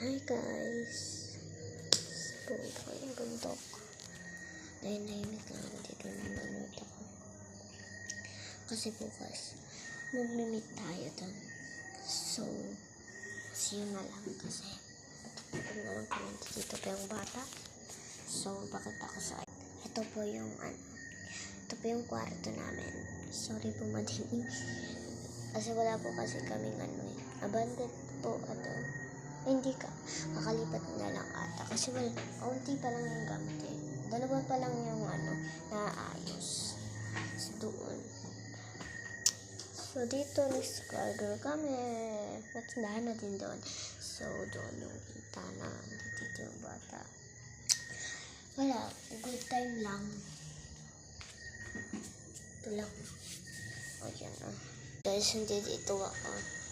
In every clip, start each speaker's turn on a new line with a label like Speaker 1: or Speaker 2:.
Speaker 1: Hi guys! Pupunta ko yung bundok. Dahil nahimik lang ako dito ng manood ako. Kasi bukas, mag-meet tayo doon. So, see you na lang kasi pag na lang kami dito pa yung bata. So, bakit ako sa... Ito po yung kwarto namin. Sorry po madilim. Kasi wala po kasi kaming abandoned po hindi ka. Kakalipat na lang ata. Kasi kaunti pa lang yung gamit eh. Dalawa pa lang yung naayos. So, doon. So, dito nag-scarder kami. Matsindahan na din doon. So, doon yung bintana. Dito yung bata. Wala. Good time lang. Ito lang. O, yan Guys, hindi dito ako.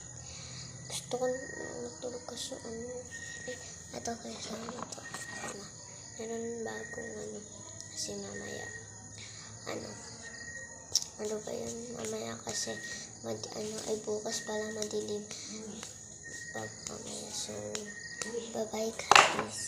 Speaker 1: Gusto ko matulog kasi ito kaya saan ito. Meron bagong kasi mamaya. Ano ba yun? Mamaya kasi ay bukas pala madilim. Pag mamaya. So, bye-bye guys.